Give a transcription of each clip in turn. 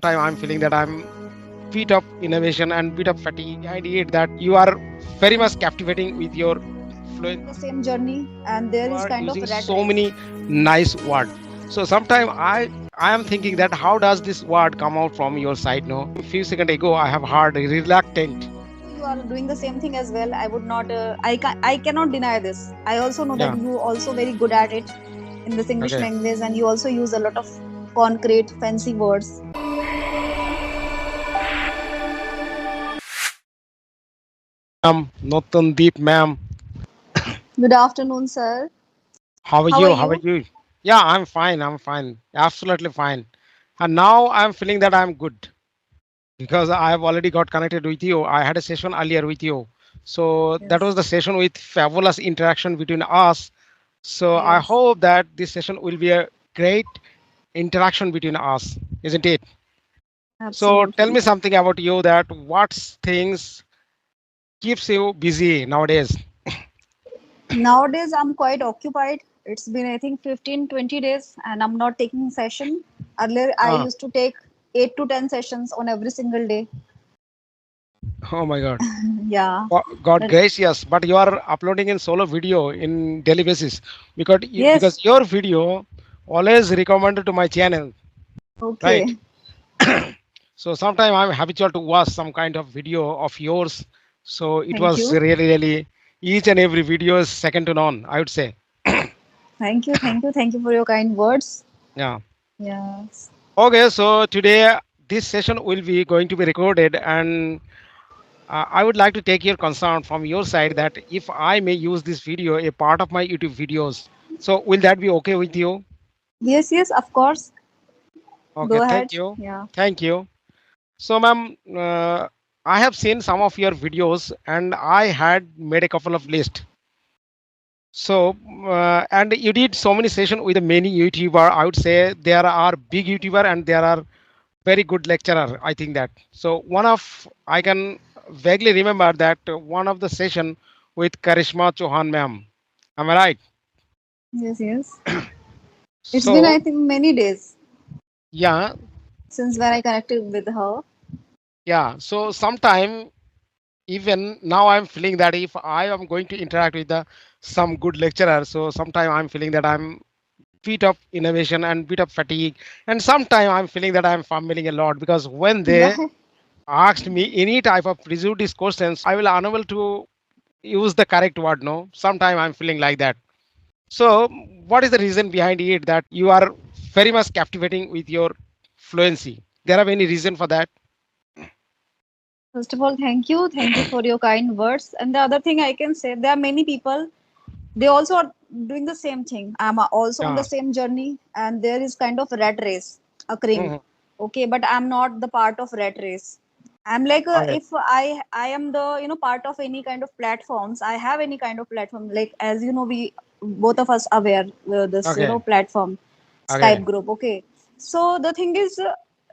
sometimes I'm feeling that I'm bit of innovation and bit of fatigue. I need that you are very much captivating with your fluent. The same journey, and there You is are kind of using rat so race. many nice words. So sometimes I am thinking that how does this word come out from your side? No, a few seconds ago I have heard reluctant. You are doing the same thing as well. I would not. I cannot deny this. I also know that Yeah. you also very good at it in this English Okay. language, and you also use a lot of concrete, fancy words. Nootan Deep Mam. Good afternoon, sir. How are How are you? How are you? you? Yeah, I'm fine. I'm fine. Absolutely fine. And now I'm feeling that I'm good because I have already got connected with you. I had a session earlier with you. So that was Yes. the session with fabulous interaction between us. So I Yes. hope that this session will be a great interaction between us, isn't it? So tell Absolutely. me something about you that what things keeps you busy nowadays. Nowadays, I'm quite occupied. It's been, I think, 15, 20 days, and I'm not taking session. Earlier, I Ah, used to take 8 to 10 sessions on every single day. oh my God. Yeah. God But gracious, but you are uploading in solo video in daily basis because yes. your video always recommended to my channel, right? Okay. So sometimes I'm habitual to watch some kind of video of yours. So it Thank was you. really each and every video is second to none, I would say. Thank you. Thank you. Thank you for your kind words. Yeah. Yes. Okay, so today this session will be going to be recorded, and I would like to take your concern from your side that if I may use this video a part of my YouTube videos, so will that be okay with you? Yes, yes, of course. Okay, Go thank ahead. you. Yeah. Thank you. So, ma'am, I have seen some of your videos and I had made a couple of lists. So, and you did so many sessions with many YouTuber. I would say there are big YouTuber and there are very good lecturer. I think that. So, one of I can vaguely remember that one of the session with Karishma Chauhan ma'am. Am I right? Yes, yes. It's been, So, I think, many days yeah, since when I connected with her. yeah. So, sometime even now I'm feeling that if I am going to interact with some good lecturer, so sometime I'm feeling that I'm bit of innovation and bit of fatigue, and sometime I'm feeling that I'm fumbling a lot because when they Why? asked me any type of prejudice questions, I will unable to use the correct word. No, sometime I'm feeling like that. So what is the reason behind it that you are very much captivating with your fluency? There are any reason for that? First of all, thank you. Thank you for your kind words. And the other thing I can say, there are many people, they also are doing the same thing. I'm also on the Yeah. same journey, and there is kind of rat race occurring. Mhm. Okay, but I'm not the part of rat race. I'm like, Okay. if I am the part of any kind of platforms. I have any kind of platform. Like, as you know, we both of us aware this Okay. platform, Okay. Skype group. Okay, so the thing is,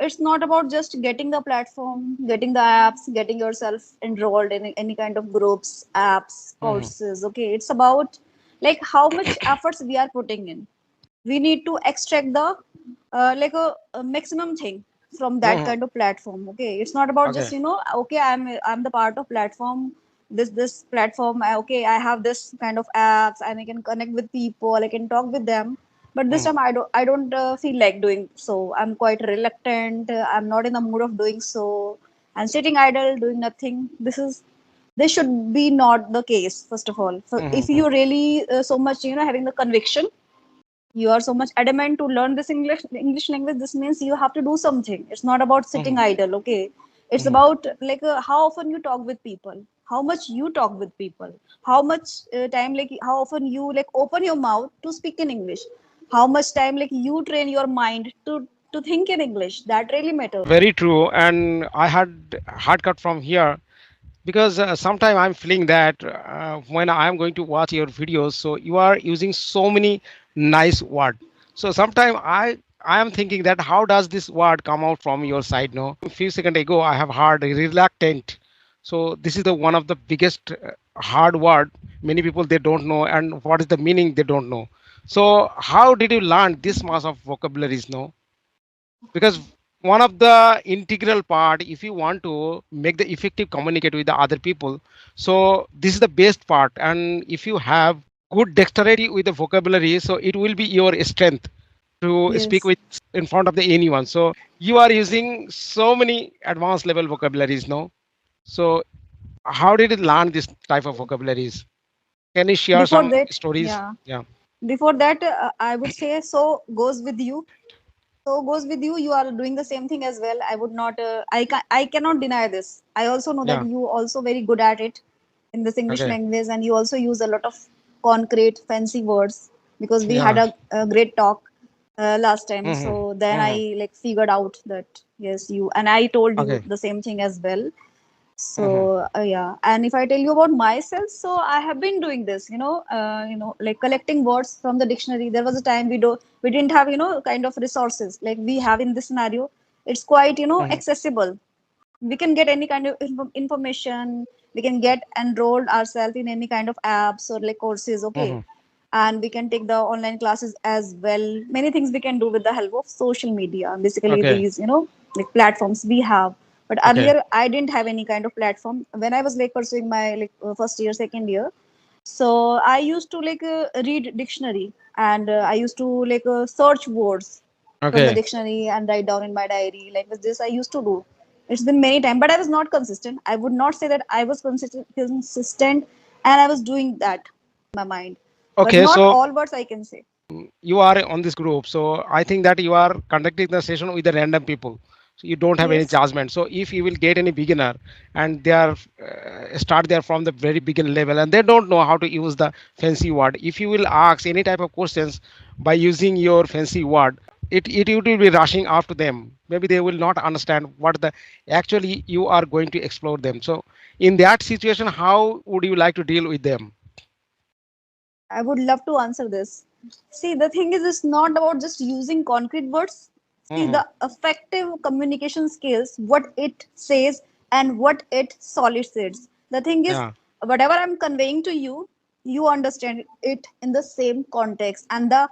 it's not about just getting the platform, getting the apps, getting yourself enrolled in any kind of groups, apps, Mhm. courses. Okay, it's about like how much efforts we are putting in. We need to extract the like a maximum thing from that Mhm. kind of platform. Okay, it's not about just Okay. okay, I'm the part of platform, this platform. Okay, I have this kind of apps and I can connect with people, I can talk with them, but this Mhm. time I don't feel like doing so. I'm quite reluctant. I'm not in the mood of doing so. I'm sitting idle doing nothing. This should be not the case. First of all, so if Mhm. you really so much having the conviction, you are so much adamant to learn this English language, this means you have to do something. It's not about sitting Mhm. idle. Okay, it's Mhm. about like how often you talk with people, how much you talk with people, how much time, like how often you like open your mouth to speak in English, how much time like you train your mind to think in English. That really matters. Very true. And I had hard cut from here because sometimes I'm feeling that when I'm going to watch your videos, so you are using so many nice words. So sometimes I am thinking that how does this word come out from your side? No, a few seconds ago I have heard reluctant. So this is the one of the biggest hard word. Many people they don't know, and what is the meaning they don't know. So how did you learn this mass of vocabularies? No, because one of the integral part if you want to make the effective communicate with the other people. So this is the best part, and if you have good dexterity with the vocabulary, so it will be your strength to speak Yes. with in front of the anyone. So you are using so many advanced level vocabularies now. So how did it learn this type of vocabularies? Can you share Before some that, stories? yeah. Yeah. Before that, I would say so goes with you. So goes with you. You are doing the same thing as well. I would not. I cannot deny this. I also know that Yeah. you also very good at it in this English Okay. language, and you also use a lot of concrete, fancy words because we had Yeah. a great talk last time. Hmm. So then Hmm. I like figured out that yes, you and I told you Okay. the same thing as well. Hmm. So yeah, and if I tell you about myself, so I have been doing this, like collecting words from the dictionary. There was a time we didn't have kind of resources like we have in this scenario. It's quite Hmm. accessible. We can get any kind of information. We can get enrolled ourselves in any kind of apps or like courses. Okay, Hmm. and we can take the online classes as well. Many things we can do with the help of social media, basically Okay. these like platforms we have. But Okay. earlier I didn't have any kind of platform when I was like pursuing my like first year second year. So I used to like read dictionary, and I used to like search words from the Okay. dictionary and write down in my diary. Like with this I used to do. It's been many times, but I was not consistent. I would not say that I was consistent, and I was doing that my mind, but Okay. not So all words I can say. you are on this group, so I think that you are conducting the session with the random people, so you don't have any Yes, judgment. So if you will get any beginner and they are start there from the very beginner level and they don't know how to use the fancy word, if you will ask any type of questions by using your fancy word, it will be rushing after them. Maybe they will not understand what the actually you are going to explore them. So in that situation, how would you like to deal with them? I would love to answer this. See, the thing is, it's not about just using concrete words. See, Hmm. the effective communication skills, what it says and what it solicits. The thing is, Yeah. whatever I'm conveying to you, you understand it in the same context. And the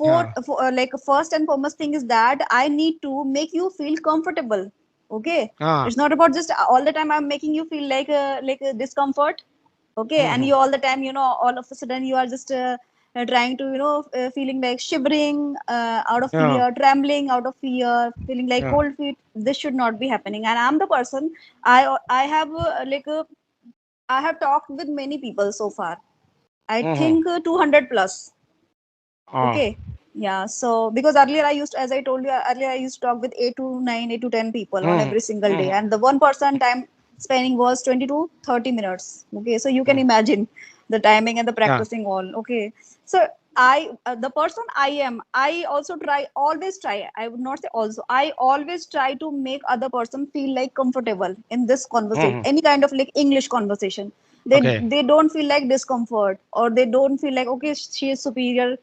Yeah. like first and foremost thing is that I need to make you feel comfortable. Okay, Ah. it's not about just all the time I'm making you feel like a discomfort. Okay, and Hmm. you all the time all of a sudden you are just trying to feeling like shivering out of Yeah. fear, trembling out of fear, feeling like Yeah. cold feet. This should not be happening, and I'm the person. I have I have talked with many people so far. I Hmm. think 200 plus. Ah. Okay. Yeah. So because earlier I used, as I told you earlier, I used to talk with 8 to 9, 8 to 10 people on Hmm. every single day, Hmm. and the one person time spanning was 20 to 30 minutes. Okay. So you can Hmm. imagine the timing and the Yeah. practicing all. Okay. So the person I am, I also try, always try. I would not say also. I always try to make other person feel like comfortable in this conversation, Hmm. any kind of like English conversation. Okay. They don't feel like discomfort, or they don't feel like okay she is superior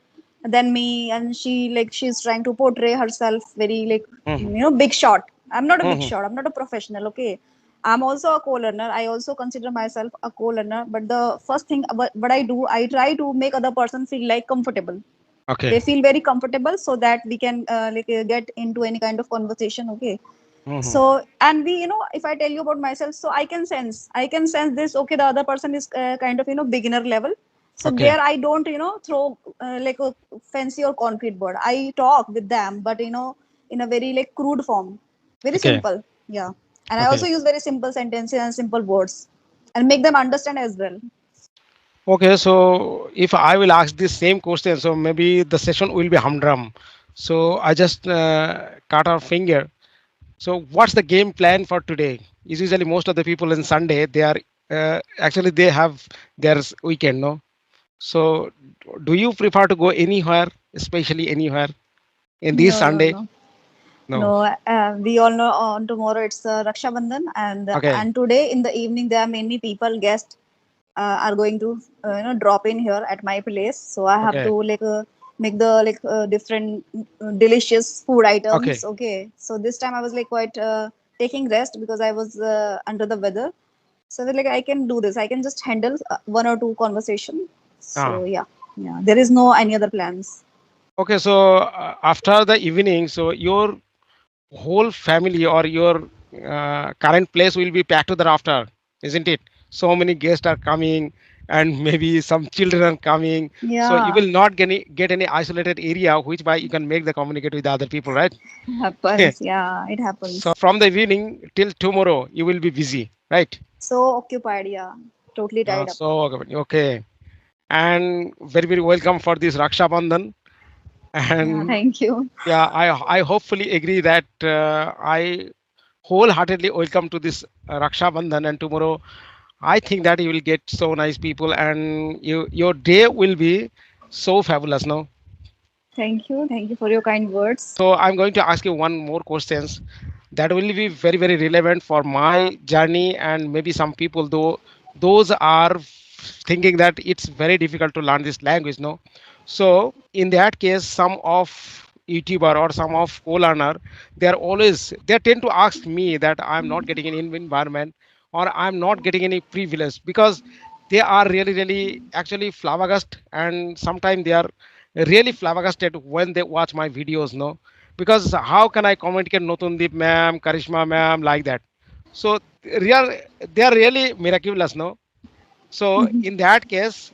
than me, and she's trying to portray herself very like Hmm. big shot. I'm not a big Hmm. shot, I'm not a professional. Okay, I'm also a co-learner. I also consider myself a co-learner, but the first thing what I do, I try to make other person feel like comfortable. Okay. They feel very comfortable so that we can get into any kind of conversation. Okay, Hmm. so and we if I tell you about myself, so I can sense this. Okay, the other person is kind of beginner level. So Okay. there I don't throw like a fancy or concrete word. I talk with them, but in a very like crude form, very Okay. simple. Yeah, and I also Okay. use very simple sentences and simple words, and make them understand as well. Okay. So if I will ask this same question, so maybe the session will be humdrum. So I just cut our finger. So what's the game plan for today? Is usually most of the people in Sunday they are actually they have their weekend, no? So do you prefer to go anywhere, especially anywhere in this No, no, Sunday? no. No. No, we all know on tomorrow it's Raksha Bandhan, Okay. and today in the evening there are many people guests are going to drop in here at my place. So I have to Okay. like make the like different delicious food items. Okay. Okay, so this time I was like quite taking rest because I was under the weather. So I was like I can do this. I can just handle one or two conversation. Ah. So yeah, yeah. There is no any other plans. Okay. So after the evening, so your whole family or your current place will be packed to the rafter, isn't it? So many guests are coming, and maybe some children are coming. So you Yeah, will not get any isolated area which by you can make the communicate with the other people, right? happens. Yeah, it So happens. from the evening till tomorrow, you will be busy, right? So occupied. Yeah, totally tied up. So okay, and very very welcome for this Raksha Bandhan. Yeah, And thank you. yeah, I hopefully agree that I wholeheartedly welcome to this Raksha Bandhan, and tomorrow I think that you will get so nice people, and your day will be so fabulous. No, Thank you. Thank you for your kind words. so I'm going to ask you one more questions that will be very very relevant for my journey, and maybe some people though those are thinking that it's very difficult to learn this language. No, so in that case, some of YouTuber or some of co-learner, they tend to ask me that I'm not getting an environment or I'm not getting any privilege because they are really really actually flabbergasted, and sometimes they are really flabbergasted when they watch my videos. No, because how can I communicate Nootan Deep Mam, Karishma Mam like that? So real, they are really miraculous. No, so in that case,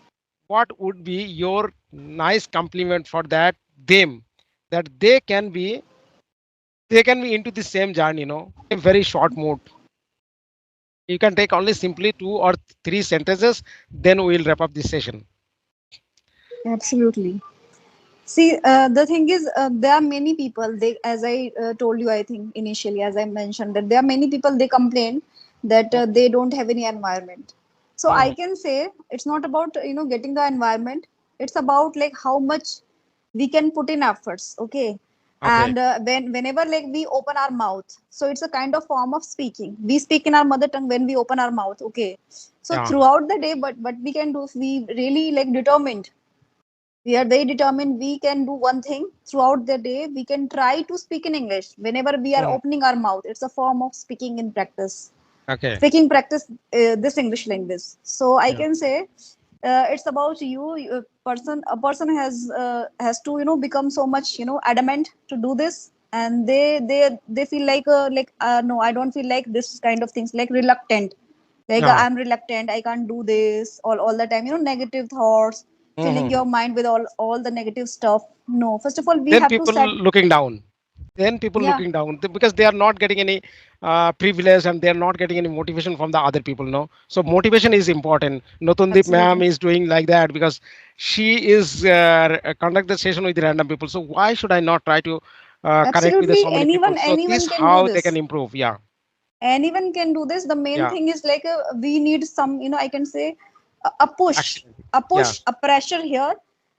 what would be your nice compliment for that them, that they can be into the same journey, a very short mode. You can take only simply two or three sentences, then we'll wrap up this session. Absolutely. See, the thing is, there are many people. They, as I told you, I think initially, as I mentioned, that there are many people. They complain that they don't have any environment. So I Mhm. can say it's not about getting the environment. It's about like how much we can put in efforts. Okay, Okay. and whenever like we open our mouth, so it's a kind of form of speaking. We speak in our mother tongue when we open our mouth. Okay, so Yeah. throughout the day, but what we can do if we really like determined, we are very determined, we can do one thing throughout the day. We can try to speak in English whenever we are Mhm. opening our mouth. It's a form of speaking in practice, Okay. speaking practice, this English language. So I Yeah. can say it's about you. A person has to become so much adamant to do this, and they feel like no, I don't feel like this kind of things, like reluctant, like Yeah. I'm reluctant, I can't do this all the time, negative thoughts filling your Mhm. mind with all the negative stuff. No, first of all we Then have to people set. looking down. Then people Yeah, looking down because they are not getting any privilege, and they are not getting any motivation from the other people. No, so motivation is important. Notundeep ma'am absolutely. is doing like that because she is conduct the session with random people. So why should I not try to connect with Absolutely, so many people? So anyone this can do how they can this. improve. Yeah. Anyone can do this. The main Yeah. thing is like we need some, I can say a push, Action. Yeah. a pressure here.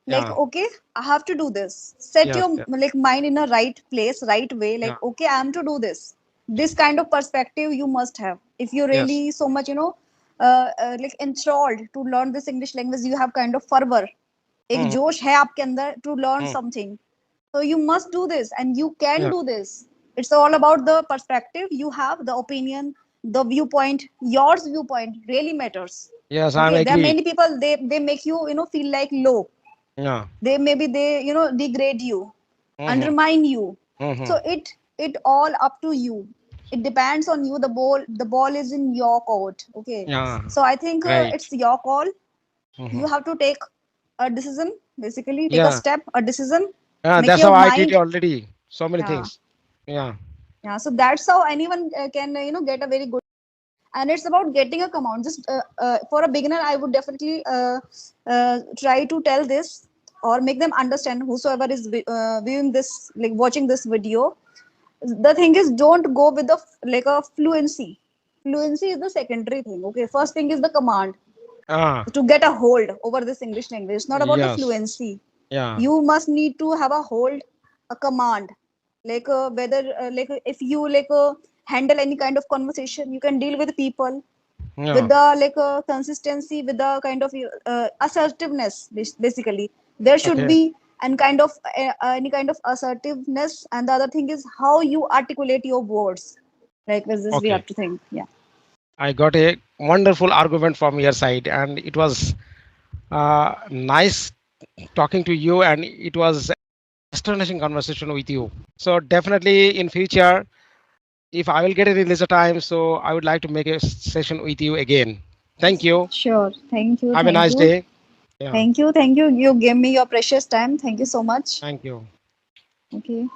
Like, Yeah. okay, I have to do this. Set Yes. your Yeah. like mind in a right place, right way. Yeah. Like, okay, I am to do this. This kind of perspective you must have. If you're Yes. really so much, like enthralled to learn this English language, you have kind of fervor, एक Mhm. जोश है आपके अंदर to learn Mhm. something. So you must do this and you can Yeah. do this. It's all about the perspective you have, the opinion, the viewpoint. Yours viewpoint really matters. Yes, I'm Okay, there are agree. many people, they make you feel like low. Yeah. They maybe they degrade you, Mhm. undermine you. Mhm. So it all up to you. It depends on you. The ball is in your court. Okay, Yeah. so I think Right. it's your call. Mhm. You have to take a decision, basically take a Yeah. step, a decision, Yeah. make That's your how I did mind. already. So many Yeah, things. Yeah. yeah, so that's how anyone can get a very good. And it's about getting a command. Just for a beginner, I would definitely try to tell this or make them understand, whosoever is viewing this, like watching this video. The thing is, don't go with the like a fluency. Fluency is the secondary thing. Okay, first thing is the command. Ah. To get a hold over this English language, it's not about the Yes. fluency. Yeah. You must need to have a hold, a command, like whether like if you like handle any kind of conversation, you can deal with people with Yeah. the like consistency, with the kind of assertiveness. Basically there should Okay. be and kind of any kind of assertiveness. And the other thing is how you articulate your words. Like with this we Okay. have to think. Yeah, I got a wonderful argument from your side, and it was nice talking to you, and it was astonishing conversation with you. So definitely in future, if I will get any leisure time, so I would like to make a session with you again. Thank you. Sure. Thank you. Have a Thank nice you. day. Yeah. Thank you. Thank you. You gave me your precious time. Thank you so much. Thank you. Okay.